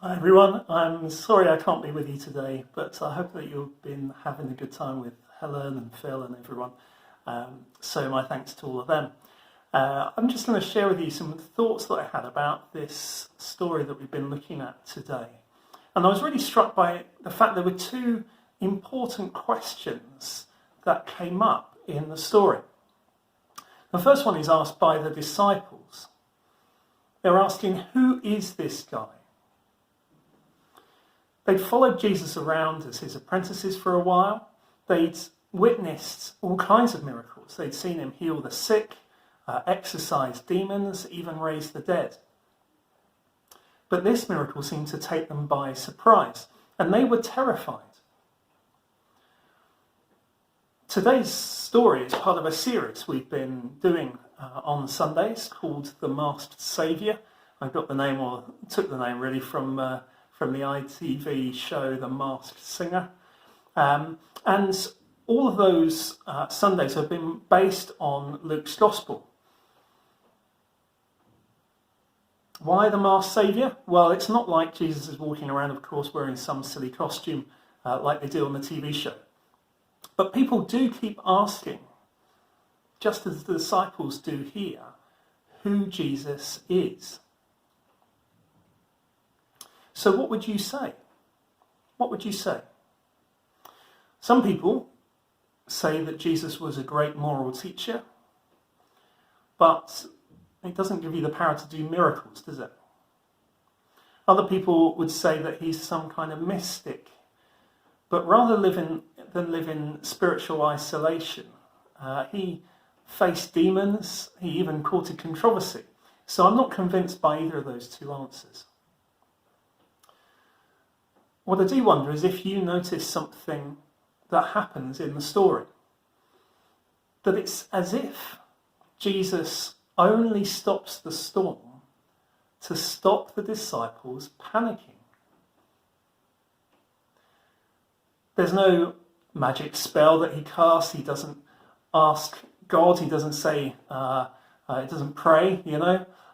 Hi everyone, I'm sorry I can't be with you today, but I hope that you've been having a good time with Helen and Phil and everyone. So my thanks to all of them. I'm just going to share with you some thoughts that I had about this story that we've been looking at today. And I was really struck by the fact there were two important questions that came up in the story. The first one is asked by the disciples. They're asking, who is this guy? They'd followed Jesus around as his apprentices for a while. They'd witnessed all kinds of miracles. They'd seen him heal the sick, exorcise demons, even raise the dead. But this miracle seemed to take them by surprise, and they were terrified. Today's story is part of a series we've been doing on Sundays called The Masked Saviour. I got the name, or took the name really, from the ITV show The Masked Singer. And all of those Sundays have been based on Luke's Gospel. Why the Masked Saviour? Well, it's not like Jesus is walking around, of course, wearing some silly costume like they do on the TV show. But people do keep asking, just as the disciples do here, who Jesus is. So what would you say? What would you say? Some people say that Jesus was a great moral teacher, but it doesn't give you the power to do miracles, does it? Other people would say that he's some kind of mystic, but rather than live in spiritual isolation, he faced demons, he even courted controversy. So I'm not convinced by either of those two answers. What I do wonder is if you notice something that happens in the story. That it's as if Jesus only stops the storm to stop the disciples panicking. There's no magic spell that he casts. He doesn't ask God. He doesn't say, he doesn't pray,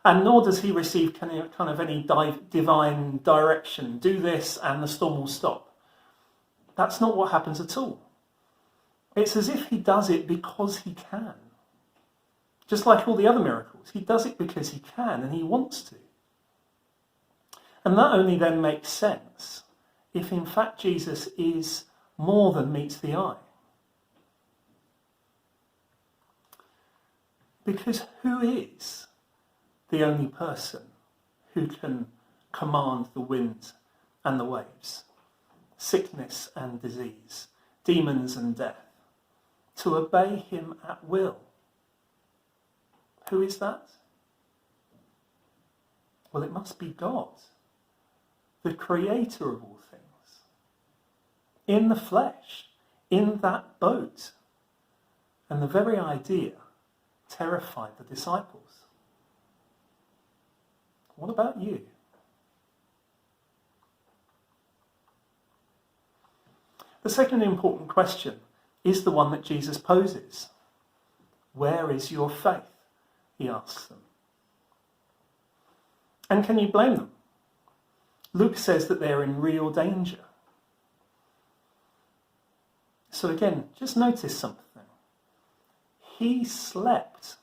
And nor does he receive kind of any divine direction. Do this and the storm will stop. That's not what happens at all. It's as if he does it because he can. Just like all the other miracles. He does it because he can and he wants to. And that only then makes sense if in fact Jesus is more than meets the eye. Because who is the only person who can command the wind and the waves, sickness and disease, demons and death, to obey him at will? Who is that? Well, it must be God, the creator of all things, in the flesh, in that boat. And the very idea terrified the disciples. What about you? The second important question is the one that Jesus poses. Where is your faith? He asks them. And can you blame them? Luke says that they're in real danger. So again, just notice something. He slept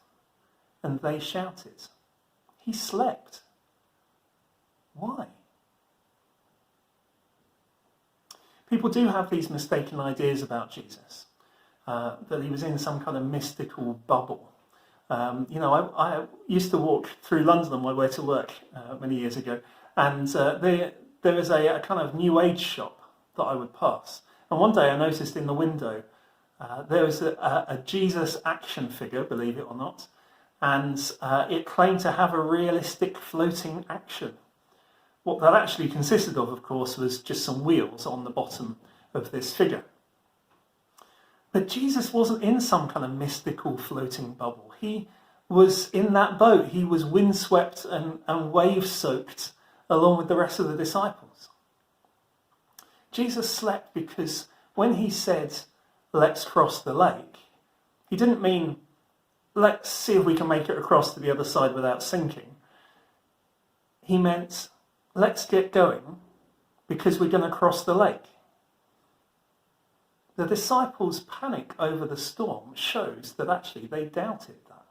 and they shouted. He slept. Why? People do have these mistaken ideas about Jesus, that he was in some kind of mystical bubble. I used to walk through London on my way to work many years ago, and there was a kind of New Age shop that I would pass. And one day I noticed in the window there was a Jesus action figure, believe it or not, and it claimed to have a realistic floating action. What that actually consisted of course, was just some wheels on the bottom of this figure. But Jesus wasn't in some kind of mystical floating bubble. He was in that boat. He was windswept and wave-soaked along with the rest of the disciples. Jesus slept because when he said, let's cross the lake, he didn't mean, let's see if we can make it across to the other side without sinking. He meant, let's get going because we're going to cross the lake. The disciples' panic over the storm shows that actually they doubted that.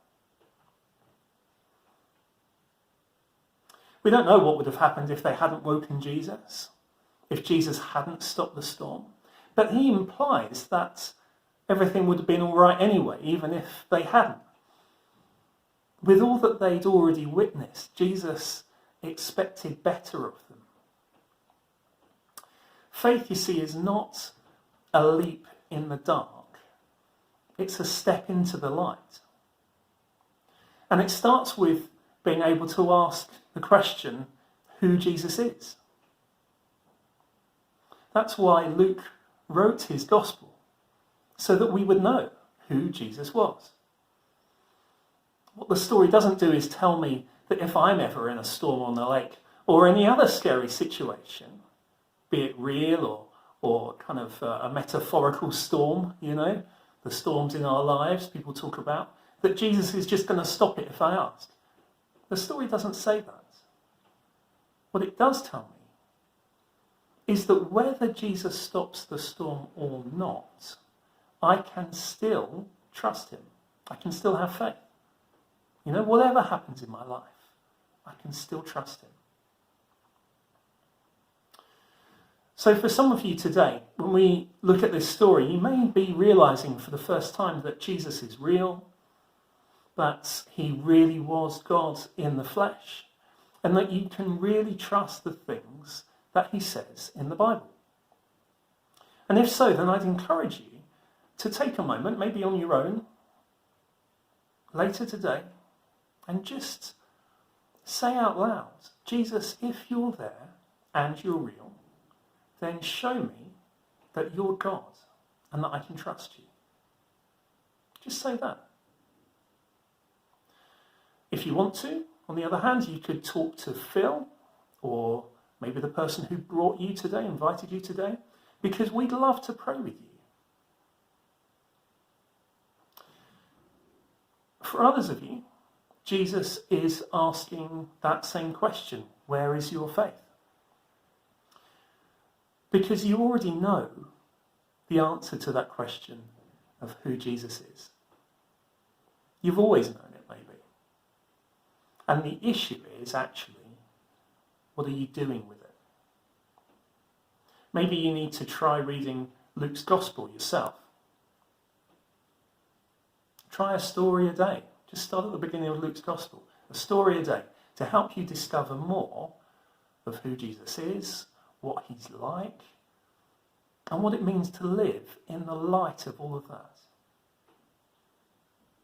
We don't know what would have happened if they hadn't woken Jesus, if Jesus hadn't stopped the storm. But he implies that everything would have been all right anyway, even if they hadn't. With all that they'd already witnessed, Jesus expected better of them. Faith, you see, is not a leap in the dark. It's a step into the light. And it starts with being able to ask the question, who Jesus is. That's why Luke wrote his gospel, so that we would know who Jesus was. What the story doesn't do is tell me that if I'm ever in a storm on the lake or any other scary situation, be it real or kind of a metaphorical storm, the storms in our lives people talk about, that Jesus is just going to stop it if I ask. The story doesn't say that. What it does tell me is that whether Jesus stops the storm or not, I can still trust him. I can still have faith. Whatever happens in my life, I can still trust him. So for some of you today, when we look at this story, you may be realizing for the first time that Jesus is real, that he really was God in the flesh, and that you can really trust the things that he says in the Bible. And if so, then I'd encourage you to take a moment, maybe on your own, later today, and just say out loud, Jesus, if you're there and you're real, then show me that you're God and that I can trust you. Just say that. If you want to, on the other hand, you could talk to Phil or maybe the person who brought you today, invited you today, because we'd love to pray with you. For others of you, Jesus is asking that same question, where is your faith? Because you already know the answer to that question of who Jesus is. You've always known it, maybe. And the issue is actually, what are you doing with it? Maybe you need to try reading Luke's Gospel yourself. Try a story a day. Just start at the beginning of Luke's Gospel. A story a day to help you discover more of who Jesus is, what he's like, and what it means to live in the light of all of that.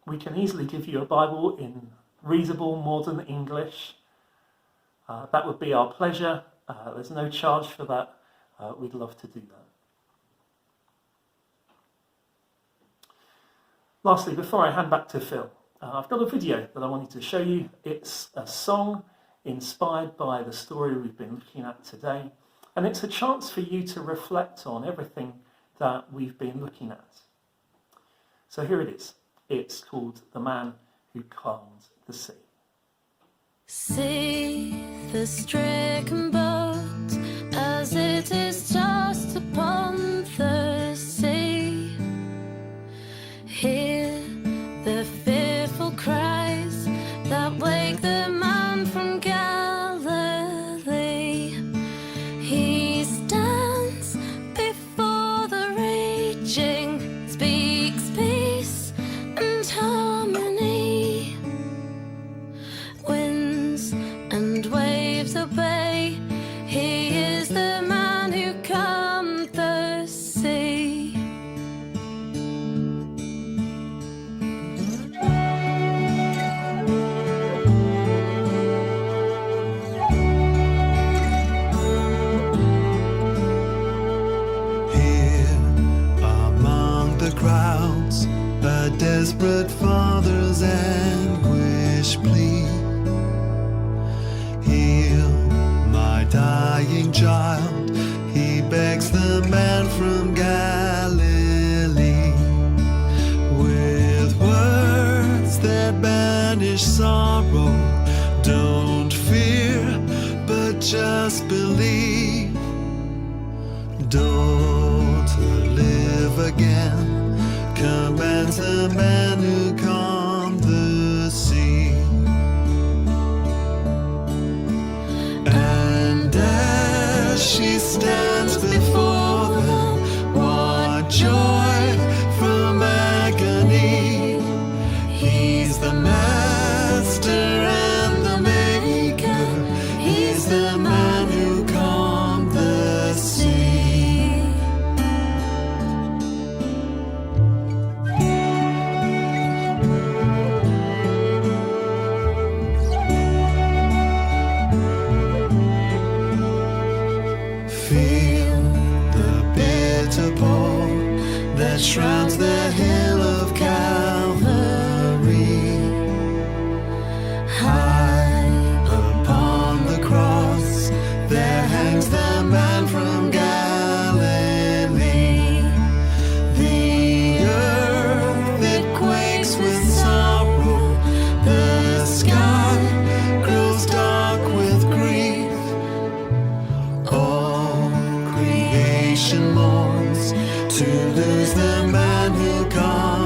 We can easily give you a Bible in readable modern English. That would be our pleasure. There's no charge for that. We'd love to do that. Lastly, before I hand back to Phil, I've got a video that I wanted to show you. It's a song inspired by the story we've been looking at today. And it's a chance for you to reflect on everything that we've been looking at. So here it is. It's called The Man Who Calmed the Sea. See the stricken boat as it is tossed upon the sea. Hear the fearful cries that wake the man from Galilee. He stands before the raging, speaks peace and harmony. Winds and waves obey. He is the man who calmed the sea. Crowds, a desperate father's anguish plea. Heal my dying child, he begs the man from Galilee. With words that banish sorrow, don't fear, but just believe. Daughter, live again, commands the man who calmed the sea. And as she stands before them, what joy from agony. He's the master and the maker. He's the man who calmed the sea. Feel the bitter pole that shrouds the hill of Calvary. High upon the cross there hangs the man from Galilee. The earth it quakes with sorrow, the sky grows dark with grief. All creation mourns to lose the man who comes.